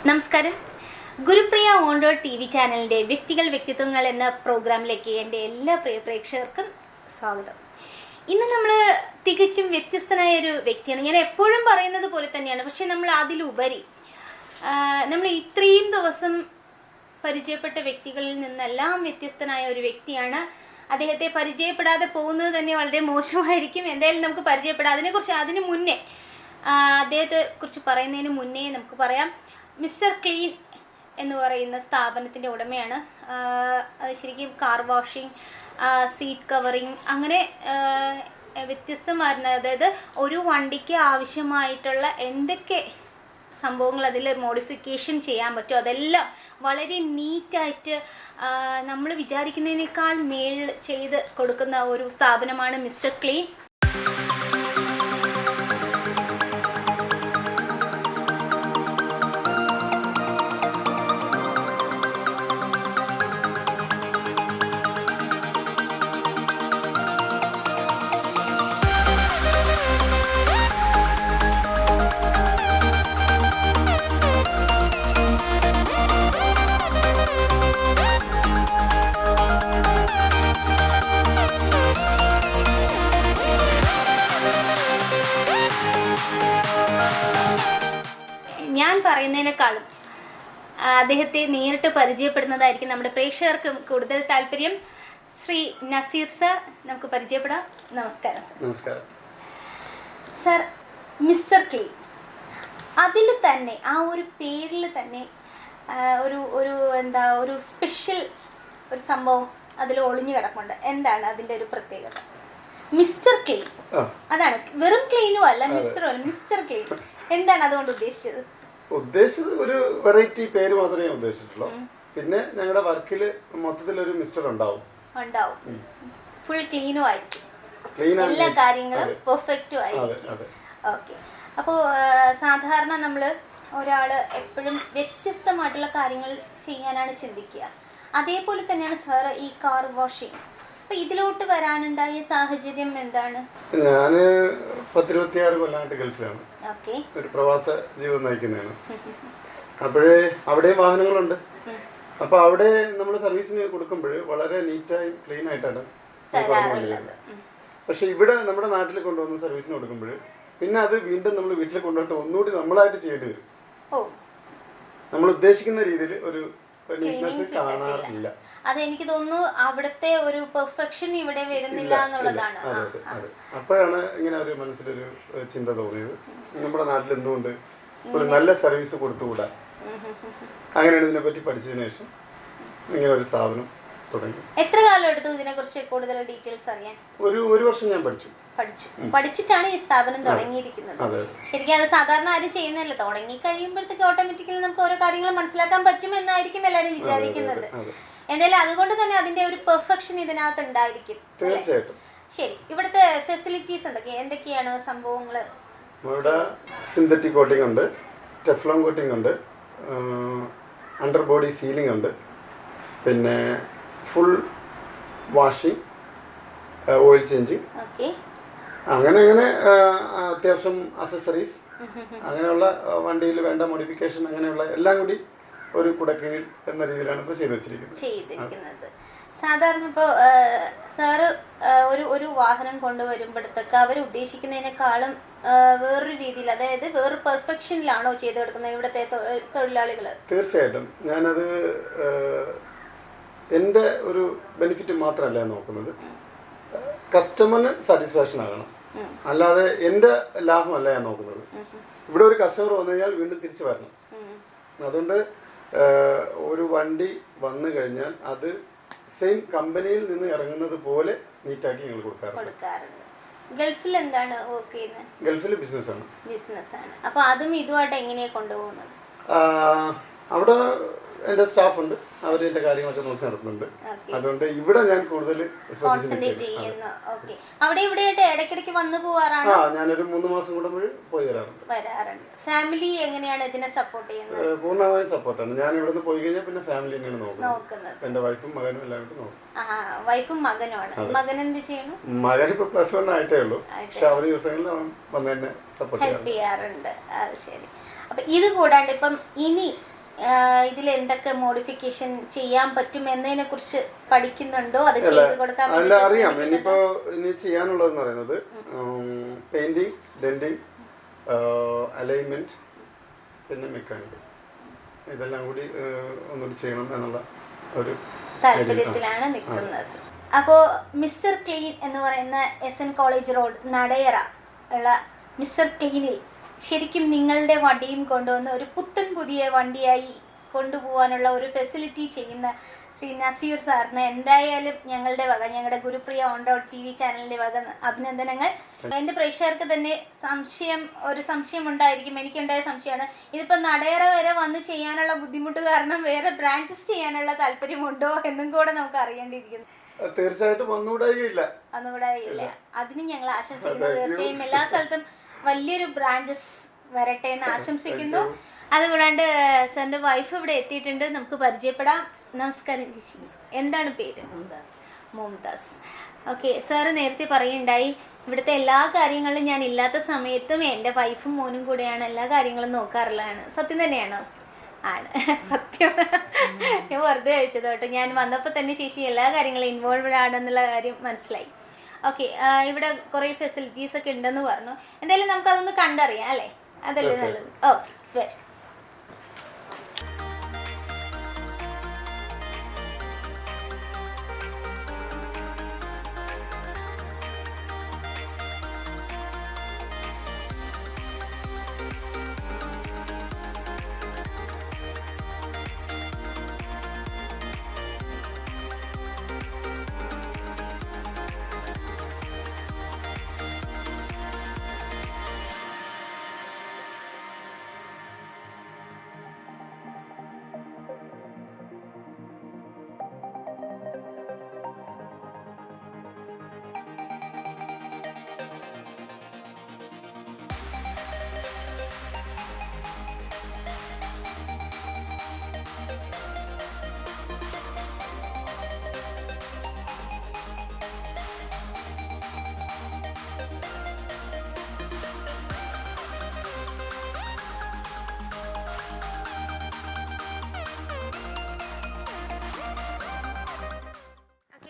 നമസ്കാരം. Gurupriya ഓൺഡോർ T V ചാനലിൻ്റെ വ്യക്തികൾ വ്യക്തിത്വങ്ങൾ എന്ന പ്രോഗ്രാമിലേക്ക് എൻ്റെ എല്ലാ പ്രിയ പ്രേക്ഷകർക്കും സ്വാഗതം. ഇന്ന് നമ്മൾ തികച്ചും വ്യത്യസ്തനായ ഒരു വ്യക്തിയാണ്. ഞാൻ എപ്പോഴും പറയുന്നത് പോലെ തന്നെയാണ്, പക്ഷേ നമ്മൾ അതിലുപരി നമ്മൾ ഇത്രയും ദിവസം പരിചയപ്പെട്ട വ്യക്തികളിൽ നിന്നെല്ലാം വ്യത്യസ്തനായ ഒരു വ്യക്തിയാണ്. അദ്ദേഹത്തെ പരിചയപ്പെടാതെ പോകുന്നത് തന്നെ വളരെ മോശമായിരിക്കും. എന്തായാലും നമുക്ക് പരിചയപ്പെടാം. അതിന് മുന്നേ അദ്ദേഹത്തെക്കുറിച്ച് പറയുന്നതിന് മുന്നേ നമുക്ക് പറയാം, മിസ്റ്റർ ക്ലീൻ എന്ന് പറയുന്ന സ്ഥാപനത്തിൻ്റെ ഉടമയാണ്. അത് ശരിക്കും കാർ വാഷിംഗ്, സീറ്റ് കവറിങ്, അങ്ങനെ വ്യത്യസ്തമായിരുന്ന, അതായത് ഒരു വണ്ടിക്ക് ആവശ്യമായിട്ടുള്ള എന്തൊക്കെ സംഭവങ്ങൾ അതിൽ മോഡിഫിക്കേഷൻ ചെയ്യാൻ പറ്റുമോ അതെല്ലാം വളരെ നീറ്റായിട്ട് നമ്മൾ വിചാരിക്കുന്നതിനേക്കാൾ മേൽ ചെയ്ത് കൊടുക്കുന്ന ഒരു സ്ഥാപനമാണ് മിസ്റ്റർ ക്ലീൻ. ഞാൻ പറയുന്നതിനേക്കാളും അദ്ദേഹത്തെ നേരിട്ട് പരിചയപ്പെടുന്നതായിരിക്കും നമ്മുടെ പ്രേക്ഷകർക്ക് കൂടുതൽ താല്പര്യം. ശ്രീ നസീർ സർ, നമുക്ക് പരിചയപ്പെടാം. നമസ്കാരം സർ. നമസ്കാരം സർ. മിസ്റ്റർ ക്ലീൻ, അതിൽ തന്നെ ആ ഒരു പേരിൽ തന്നെ ഒരു സ്പെഷ്യൽ ഒരു സംഭവം അതിൽ ഒളിഞ്ഞു കിടപ്പുണ്ട്. എന്താണ് അതിൻ്റെ ഒരു പ്രത്യേകത? മിസ്റ്റർ ക്ലീൻ, അതാണ്, വെറും ക്ലീനും അല്ല, മിസ്റ്റർ ക്ലീൻ. എന്താണ് അതുകൊണ്ട് ഉദ്ദേശിച്ചത്? ഒരു വെറൈറ്റി പേര് മാത്രമേ ഉദ്ദേശിച്ചിട്ടുള്ളൂ. പിന്നെ ഞങ്ങളുടെ വർക്കിൽ മൊത്തത്തിൽ ഒരു മിസ്റ്റർ ഉണ്ടാവും. ഫുൾ ക്ലീനും ആയിരിക്കും, എല്ലാ കാര്യങ്ങളും പെർഫെക്റ്റും ആയിരിക്കും. ഓക്കെ. അപ്പോൾ സാധാരണ നമ്മൾ ഒരാള് എപ്പോഴും വ്യത്യസ്തമായിട്ടുള്ള കാര്യങ്ങൾ ചെയ്യാനാണ് ചിന്തിക്കുക. അതേപോലെ തന്നെയാണ് സാർ ഈ കാർ വാഷിംഗ്. അപ്പൊ ഇതിലോട്ട് വരാനുണ്ടായ സാഹചര്യം എന്താണ്? ഞാന് 26 കൊല്ലമായിട്ട് ഗൾഫിലാണ്. ഒരു പ്രവാസ ജീവിതം നയിക്കുന്നതാണ്. അപ്പോഴേ അവിടെയും വാഹനങ്ങളുണ്ട്. അപ്പൊ അവിടെ നമ്മൾ സർവീസിന് കൊടുക്കുമ്പോൾ വളരെ നീറ്റായി ക്ലീൻ ആയിട്ടാണ് പറഞ്ഞുകൊണ്ടിരിക്കുന്നത്. പക്ഷെ ഇവിടെ നമ്മുടെ നാട്ടിൽ കൊണ്ടുവന്ന് സർവീസിന് കൊടുക്കുമ്പോൾ പിന്നെ അത് വീണ്ടും നമ്മൾ വീട്ടിൽ കൊണ്ടുപോയിട്ട് ഒന്നുകൂടി നമ്മളായിട്ട് ചെയ്യേണ്ടി വരും. നമ്മൾ ഉദ്ദേശിക്കുന്ന രീതിയിൽ ഒരു കാണാറില്ല. അതെനിക്ക് തോന്നുന്നു അവിടുത്തെ ഒരു പെർഫെക്ഷൻ ഇവിടെ വരുന്നില്ല എന്നുള്ളതാണ്. അപ്പോഴാണ് ഇങ്ങനെ ഒരു മനസ്സിലൊരു ചിന്ത തോന്നിയത്, നമ്മുടെ നാട്ടിൽ എന്തുകൊണ്ട് ഒരു നല്ല സർവീസ് കൊടുത്തുകൂടാ. അങ്ങനെയാണ് ഇതിനെപ്പറ്റി പഠിച്ചതിന് ശേഷം ഇങ്ങനെ ഒരു സ്ഥാപനം തുടങ്ങി. എത്ര കാലം എടുത്തു ഇതിനെ കുറിച്ച് കൂടുതൽ ഡീറ്റെയിൽസ് അറിയാൻ? ഒരു വർഷം ഞാൻ പഠിച്ചിട്ടാണ് ഈ സ്ഥാപനം തുടങ്ങിയിരിക്കുന്നത്. ശരിക്കും അത് സാധാരണ ആരും ചെയ്യുന്നതല്ല. തുടങ്ങി കഴിയുമ്പോഴത്തേക്ക് ഓട്ടോമാറ്റിക്കലി നമുക്ക് ഓരോ കാര്യങ്ങൾ മനസ്സിലാക്കാൻ പറ്റുമെന്നായിരിക്കും എല്ലാവരും വിചാരിക്കുന്നത്. എന്തായാലും അതുകൊണ്ട് തന്നെ അതിന്റെ ഒരു പെർഫെക്ഷൻ ഇതിനകത്ത് ഉണ്ടായിരിക്കും. ശരി, ഇവിടുത്തെ ഫെസിലിറ്റീസ് എന്തൊക്കെയാണ് സംഭവങ്ങൾ? ഇവിടെ സിന്തറ്റിക് കോട്ടിംഗ് ഉണ്ട്, ടെഫ്ലോൺ കോട്ടിംഗ് ഉണ്ട്, അണ്ടർ ബോഡി സീലിംഗ് ഉണ്ട്, പിന്നെ ഫുൾ വാഷിംഗ്, ഓയിൽ ചേഞ്ചിങ്, അങ്ങനെ അത്യാവശ്യം അക്സസറീസ്, അങ്ങനെയുള്ള വണ്ടിയിൽ വേണ്ട മോഡിഫിക്കേഷൻ, അങ്ങനെയുള്ള എല്ലാം കൂടി ഒരു കുടക്കീഴിൽ എന്ന രീതിയിലാണ് ഇപ്പോൾ ചെയ്തിരിക്കുന്നത്. സാധാരണ ഇപ്പോൾ സാറ് ഒരു വാഹനം കൊണ്ടുവരുമ്പോഴത്തേക്ക് അവർ ഉദ്ദേശിക്കുന്നതിനേക്കാളും വേറൊരു രീതിയിൽ, അതായത് വേറെ പെർഫെക്ഷനിലാണോ ചെയ്തു കൊടുക്കുന്നത് ഇവിടുത്തെ തൊഴിലാളികൾ? തീർച്ചയായിട്ടും. ഞാനത് എൻ്റെ ഒരു ബെനിഫിറ്റ് മാത്രമല്ല നോക്കുന്നത്, കസ്റ്റമറിന് സാറ്റിസ്ഫാക്ഷൻ ആകണം, അല്ലാതെ എൻ്റെ ലാഭമല്ല ഞാൻ നോക്കുന്നത്. ഇവിടെ ഒരു കസ്റ്റമർ വന്നു കഴിഞ്ഞാൽ വീണ്ടും തിരിച്ചു വരണം. അതുകൊണ്ട് ഒരു വണ്ടി വന്നു കഴിഞ്ഞാൽ അത് സെയിം കമ്പനിയിൽ നിന്ന് ഇറങ്ങുന്നത് പോലെ നീറ്റാക്കി ഞങ്ങൾ കൊടുക്കാറുണ്ട്. ഗൾഫിൽ എന്താണ് വർക്ക് ചെയ്യുന്നത്? ഗൾഫിൽ ബിസിനസ്സാണ്. അപ്പോൾ അതും ഇതുമായിട്ട് എങ്ങനെയാണ് കൊണ്ടുപോകുന്നത്? അവിടെ എൻ്റെ സ്റ്റാഫ് ഉണ്ട്, അവർ എൻ്റെ കാര്യങ്ങളൊക്കെ നോക്കി നടത്തുന്നുണ്ട്. അതുകൊണ്ട് ഇവിടെ ഞാൻ കൂടുതൽ അവിടെ ഇവിടെയായിട്ട് ഇടയ്ക്കിടയ്ക്ക് വന്നു പോവാറാണ്. ഞാനൊരു 3 മാസം കൂടുമ്പോൾ പോയി വരാറുണ്ട്. ഫാമിലി എങ്ങനെയാണ് ഇതിനെ സപ്പോർട്ട് ചെയ്യുന്നത്? പൂർണ്ണമായും സപ്പോർട്ടാണ്. ഞാൻ ഇവിടുന്ന് പോയി കഴിഞ്ഞാൽ പിന്നെ ഫാമിലി തന്നെയാണ് നോക്കുന്നത്. എൻ്റെ വൈഫും മകനും എല്ലാവരും നോക്കും. വൈഫും മകനുമാണ്. മകൻ എന്ത് ചെയ്യുന്നു? മകൻ ഇപ്പൊ +1 ആയിട്ടേ ഉള്ളൂ. പക്ഷെ അവധി ദിവസങ്ങളിൽ അവൻ വന്ന് തന്നെ സപ്പോർട്ട് ചെയ്യാറുണ്ട്. ശരി. അപ്പൊ ഇത് കൂടാണ്ട് ഇപ്പം ഇനി ഇതിൽ എന്തൊക്കെ മോഡിഫിക്കേഷൻ ചെയ്യാൻ പറ്റും എന്നതിനെ കുറിച്ച് പഠിക്കുന്നുണ്ടോ? അത് ചെയ്ത് കൊടുക്കാൻ അല്ല, അറിയാം. ഇനിയിപ്പോ ഇനി ചെയ്യാനുള്ളതെന്ന് പറയുന്നത് പെയിന്റിങ്, ഡെന്റിങ്, അലൈൻമെന്റ്, പിന്നെ മെക്കാനിക്കൽ, ഇതെല്ലാം കൂടി ഒന്നുകൂടി ചെയ്യണം എന്നുള്ള ഒരു താല്പര്യത്തിലാണ് നിൽക്കുന്നത്. അപ്പോൾ മിസ്റ്റർ ക്ലീൻ എന്ന് പറയുന്ന SN കോളേജ് റോഡ് നടയറ ഉള്ള മിസ്റ്റർ ക്ലീനിൽ ശരിക്കും നിങ്ങളുടെ വണ്ടിയും കൊണ്ടുവന്ന് ഒരു പുത്തൻ പുതിയ വണ്ടിയായി കൊണ്ടുപോകാനുള്ള ഒരു ഫെസിലിറ്റി ചെയ്യുന്ന ശ്രീ നസീർ സാറിന് എന്തായാലും ഞങ്ങളുടെ വക, ഞങ്ങളുടെ ഗുരുപ്രിയ ഓൺ റോഡ് TV ചാനലിൻ്റെ വക അഭിനന്ദനങ്ങൾ. എൻ്റെ പ്രേക്ഷകർക്ക് തന്നെ ഒരു സംശയം ഉണ്ടായിരിക്കും, എനിക്കുണ്ടായ സംശയമാണ്, ഇതിപ്പോൾ നടയറ വരെ വന്ന് ചെയ്യാനുള്ള ബുദ്ധിമുട്ട് കാരണം വേറെ ബ്രാഞ്ചസ് ചെയ്യാനുള്ള താല്പര്യമുണ്ടോ എന്നും കൂടെ നമുക്ക് അറിയേണ്ടിയിരിക്കുന്നു. തീർച്ചയായിട്ടും ഒന്നുകൂടായില്ല. അതിന് ഞങ്ങൾ ആശംസിക്കുന്നു. തീർച്ചയായും എല്ലാ സ്ഥലത്തും വലിയൊരു ബ്രാഞ്ചസ് വരട്ടെ എന്ന് ആശംസിക്കുന്നു. അതുകൂടാണ്ട് സാറിന്റെ വൈഫ് ഇവിടെ എത്തിയിട്ടുണ്ട്, നമുക്ക് പരിചയപ്പെടാം. നമസ്കാരം ചേച്ചി, എന്താണ് പേര്? മുംതാസ്. ഓക്കെ, സാറ് നേരത്തെ പറയുണ്ടായി ഇവിടുത്തെ എല്ലാ കാര്യങ്ങളും ഞാൻ ഇല്ലാത്ത സമയത്തും എൻ്റെ വൈഫും മോനും കൂടെയാണ് എല്ലാ കാര്യങ്ങളും നോക്കാറുള്ളതാണ്. സത്യം തന്നെയാണോ? ആണ്, സത്യം. ഞാൻ വെറുതെ കഴിച്ചത് കേട്ടോ. ഞാൻ വന്നപ്പോൾ തന്നെ ചേച്ചി എല്ലാ കാര്യങ്ങളും ഇൻവോൾവ്ഡ് ആണെന്നുള്ള കാര്യം മനസ്സിലായി. ഓക്കെ, ഇവിടെ കുറേ ഫെസിലിറ്റീസ് ഒക്കെ ഉണ്ടെന്ന് പറഞ്ഞു. എന്തായാലും നമുക്കതൊന്ന് കണ്ടറിയാം അല്ലേ? അതല്ലേ നല്ലത്. ഓക്കെ, വരും.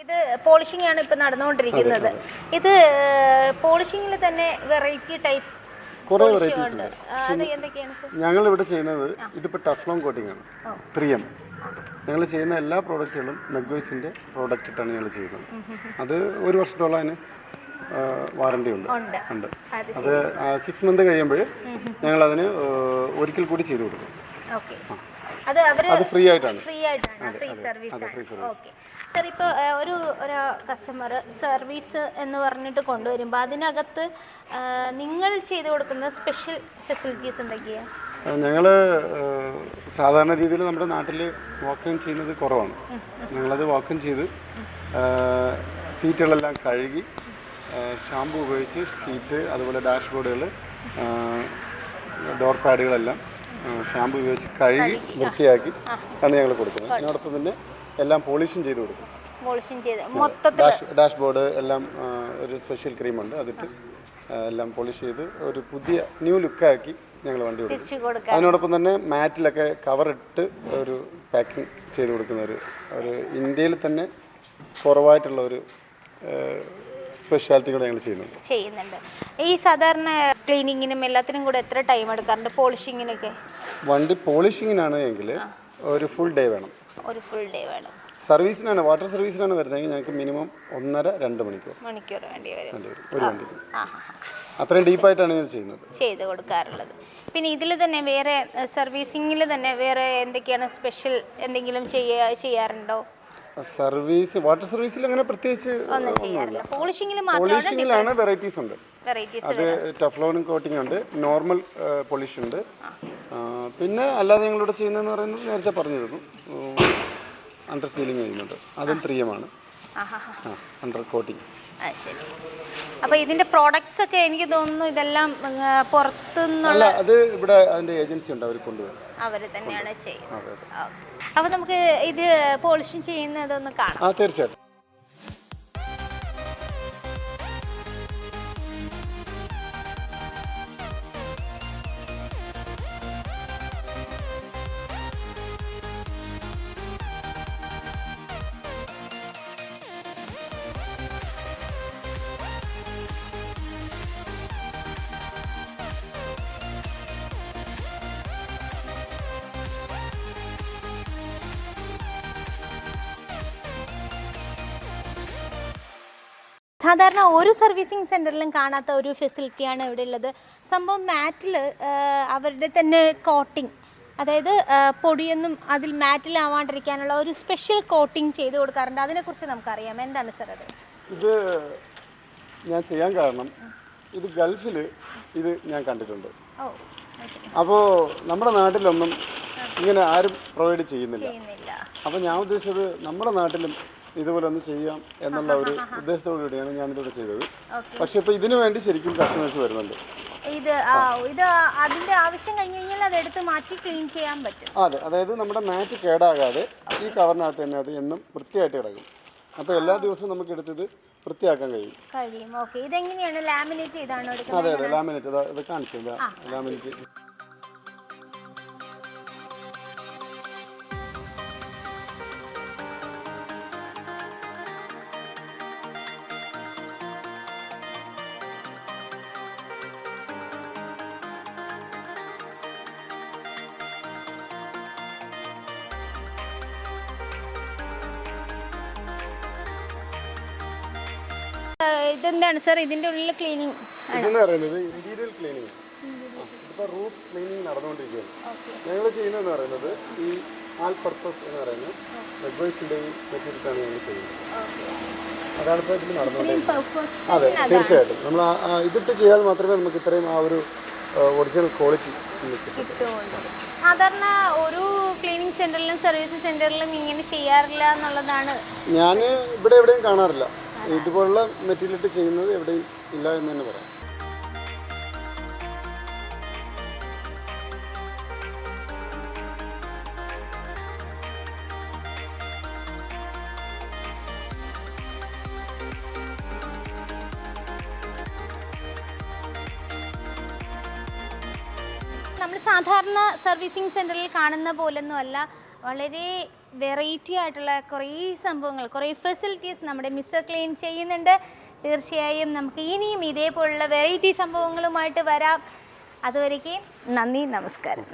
ഇത് പോളിഷിംഗ് ആണ് ഇപ്പൊ നടന്നുകൊണ്ടിരിക്കുന്നത്. ഇത് പോളിഷിംഗിൽ തന്നെ വെറൈറ്റി ടൈപ്സ് കുറേ വെറൈറ്റീസ് ഉണ്ട്. ഞങ്ങൾ ഇവിടെ ചെയ്യുന്നത് ഇതിപ്പോൾ ടഫ്ലോൺ കോട്ടിംഗ് ആണ്, 3M. ഞങ്ങൾ ചെയ്യുന്ന എല്ലാ പ്രോഡക്റ്റുകളും മെഗ്വൈസിൻ്റെ പ്രോഡക്റ്റ് ഇട്ടാണ് ഞങ്ങൾ ചെയ്യുന്നത്. അത് 1 വർഷത്തോളം അതിന് വാറണ്ടി ഉണ്ട്. അത് 6 മന്ത് കഴിയുമ്പോൾ ഞങ്ങൾ അതിന് ഒരിക്കൽ കൂടി ചെയ്തു കൊടുക്കും. അത് ഫ്രീ ആയിട്ടാണ്. Free service. സാർ, ഇപ്പോൾ ഒരു കസ്റ്റമർ സർവീസ് എന്ന് പറഞ്ഞിട്ട് കൊണ്ടുവരുമ്പോൾ അതിനകത്ത് നിങ്ങൾ ചെയ്തു കൊടുക്കുന്ന സ്പെഷ്യൽ ഫെസിലിറ്റീസ് എന്തൊക്കെയാണ്? ഞങ്ങൾ സാധാരണ രീതിയിൽ നമ്മുടെ നാട്ടിൽ വാക്കിംഗ് ചെയ്യുന്നത് കുറവാണ്. ഞങ്ങളത് വാക്കിംഗ് ചെയ്ത് സീറ്റുകളെല്ലാം കഴുകി ഷാമ്പു ഉപയോഗിച്ച് സീറ്റ്, അതുപോലെ ഡാഷ്ബോർഡുകൾ, ഡോർ പാഡുകളെല്ലാം ഷാമ്പു ഉപയോഗിച്ച് കഴുകി വൃത്തിയാക്കി ആണ് ഞങ്ങൾ കൊടുക്കുന്നത്. അതിനോടൊപ്പം പിന്നെ എല്ലാം പോളിഷും ചെയ്ത് കൊടുക്കും. ഡാഷ്ബോർഡ് എല്ലാം ഒരു സ്പെഷ്യൽ ക്രീമുണ്ട്, അതിട്ട് എല്ലാം പോളിഷ് ചെയ്ത് ഒരു പുതിയ ന്യൂ ലുക്കാക്കി ഞങ്ങൾ വണ്ടി കൊടുക്കും. അതിനോടൊപ്പം തന്നെ മാറ്റിലൊക്കെ കവറിട്ട് ഒരു പാക്കിംഗ് ചെയ്ത് കൊടുക്കുന്ന ഒരു ഇന്ത്യയിൽ തന്നെ കുറവായിട്ടുള്ള ഒരു സ്പെഷ്യാലിറ്റി കൂടെ ഞങ്ങൾ ചെയ്യുന്നുണ്ട്. ഈ സാധാരണ ക്ലീനിങ്ങിനും എല്ലാത്തിനും കൂടെ എത്ര ടൈം എടുക്കാറുണ്ട്? പോളിഷിങ്ങിനൊക്കെ? വണ്ടി പോളിഷിങ്ങിനാണ് എങ്കിൽ ഒരു ഫുൾ ഡേ വേണം. സർവീസിനാണ്, വാട്ടർ സർവീസിനാണ് വരുന്നതെങ്കിൽ ഞങ്ങൾക്ക് മിനിമം 1.5-2 മണിക്കൂർ വേണ്ടി വരും ഒരു വണ്ടിക്ക്. അത്രയും ഡീപ്പായിട്ടാണ് ഞാൻ ചെയ്ത് കൊടുക്കാറുള്ളത്. പിന്നെ ഇതിൽ തന്നെ വേറെ സർവീസിങ്ങിൽ തന്നെ വേറെ എന്തൊക്കെയാണ് സ്പെഷ്യൽ എന്തെങ്കിലും ചെയ്യാറുണ്ടോ? സർവീസ് വാട്ടർ സർവീസിൽ അങ്ങനെ പ്രത്യേകിച്ച് ഒന്നുമില്ല. പോളിഷിങ്ങിലാണ് വെറൈറ്റീസ് ഉണ്ട്. അത് ടഫ്ലോൺ കോട്ടിംഗ് ഉണ്ട്, നോർമൽ പോളിഷ് ഉണ്ട്. പിന്നെ അല്ലാതെ ഞങ്ങളിവിടെ ചെയ്യുന്നതെന്ന് പറയുന്നത് നേരത്തെ പറഞ്ഞിരുന്നു, അണ്ടർ സീലിംഗ് ചെയ്യുന്നുണ്ട്. അതും 3M ആണ്, അണ്ടർ കോട്ടിംഗ്. അപ്പോൾ ഇതിന്റെ പ്രോഡക്ട്സ് ഒക്കെ എനിക്ക് തോന്നുന്നു ഇതെല്ലാം പുറത്തുനിന്നുള്ള, അത് ഇവിടെ അതിന്റെ ഏജൻസി ഉണ്ട്, അവർ കൊണ്ടുവരും, അവർ തന്നെയാണ് ചെയ്യുന്നത്. അപ്പോൾ നമുക്ക് ഇത് പോളിഷിംഗ് ചെയ്യുന്നതൊന്ന് കാണാം. തീർച്ചയായിട്ടും. സാധാരണ ഒരു സർവീസിങ് സെൻറ്ററിലും കാണാത്ത ഒരു ഫെസിലിറ്റിയാണ് ഇവിടെ ഉള്ളത്. സംഭവം മാറ്റിൽ അവരുടെ തന്നെ കോട്ടിങ്, അതായത് പൊടിയൊന്നും അതിൽ മാറ്റിലാവാണ്ടിരിക്കാനുള്ള ഒരു സ്പെഷ്യൽ കോട്ടിങ് ചെയ്ത് കൊടുക്കാറുണ്ട്. അതിനെക്കുറിച്ച് നമുക്കറിയാം. എന്താണ് സാർ അത്? ഇത് ഞാൻ ചെയ്യാൻ കാരണം ഇത് ഗൾഫിൽ ഇത് ഞാൻ കണ്ടിട്ടുണ്ട്. അപ്പോൾ നമ്മുടെ നാട്ടിലൊന്നും ഇങ്ങനെ ആരും പ്രൊവൈഡ് ചെയ്യുന്നില്ല. അപ്പോൾ ഞാൻ ഉദ്ദേശിച്ചത് നമ്മുടെ നാട്ടിലും ഇതുപോലെ ഒന്ന് ചെയ്യാം എന്നുള്ള ഒരു ഉദ്ദേശത്തോടു കൂടിയാണ് ഞാനിതിവിടെ ചെയ്തത്. പക്ഷെ ഇപ്പോൾ ഇതിനു വേണ്ടി ശരിക്കും കസ്റ്റമേഴ്സ് വരുന്നുണ്ട്. ഇത് അതിന്റെ ആവശ്യം കഴിഞ്ഞ് കഴിഞ്ഞാൽ അതെടുത്ത് മാറ്റി ക്ലീൻ ചെയ്യാൻ പറ്റും. അതെ, അതായത് നമ്മുടെ മാറ്റ് കേടാകാതെ ഈ കവറിനകത്ത് തന്നെ അത് എന്നും വൃത്തിയായിട്ട് കിടക്കും. അപ്പോൾ എല്ലാ ദിവസവും നമുക്ക് എടുത്തത് വൃത്തിയാക്കാൻ കഴിയും. ഓക്കെ, ഇതെങ്ങനെയാണ് ലാമിനേറ്റ് ചെയ്താണോ എടുക്കുന്നത്? അതെ അതെ, ലാമിനേറ്റ് ഇത് കാണിച്ചില്ല. ലാമിനേറ്റ് ഇതെന്താണ് സാർ ഇതിന്റെ ഉള്ളിൽ ക്ലീനിങ്? ഇതെന്ന് പറയുന്നത് ഇന്റീരിയർ ക്ലീനിങ്. ഇപ്പോൾ റൂഫ് ക്ലീനിങ് നടന്നുകൊണ്ടിരിക്കുകയാണ്. ഞങ്ങൾ ചെയ്യുന്നതെന്ന് പറയുന്നത് ഈ ആൾ പർപ്പസ് എന്ന് പറയുന്നത് വെബേഴ്സിൻ്റെയും മെറ്റീരിയലാണ് ഞങ്ങൾ ചെയ്യുന്നത്. അതാണ് ഇപ്പോൾ ഇതിൽ നടന്നുകൊണ്ടിരിക്കുന്നത്. അതെ, തീർച്ചയായിട്ടും നമ്മൾ ഇതിട്ട് ചെയ്താൽ മാത്രമേ നമുക്ക് ഇത്രയും ആ ഒരു ഒറിജിനൽ ക്വാളിറ്റി കിട്ടുള്ളൂ. സാധാരണ ഒരു ക്ലീനിങ് സെന്ററിലും സർവീസ് സെന്ററിലും ഇങ്ങനെ ചെയ്യാറില്ല എന്നുള്ളതാണ്. ഞാൻ ഇവിടെ എവിടെയും കാണാറില്ല. ഇതുപോലുള്ള മെറ്റീരിയൽ ഇട്ട് ചെയ്യുന്നത് എവിടെയും ഇല്ല എന്ന് തന്നെ പറയാം. നമ്മൾ സാധാരണ സർവീസിങ് സെന്ററിൽ കാണുന്ന പോലൊന്നും അല്ല. വളരെ വെറൈറ്റി ആയിട്ടുള്ള കുറേ സംഭവങ്ങൾ, കുറേ ഫെസിലിറ്റീസ് നമ്മുടെ മിസ്റ്റർ ക്ലീൻ ചെയ്യുന്നുണ്ട്. തീർച്ചയായും നമുക്ക് ഇനിയും ഇതേപോലുള്ള വെറൈറ്റി സംഭവങ്ങളുമായിട്ട് വരാം. അതുവരേക്കും നന്ദി, നമസ്കാരം.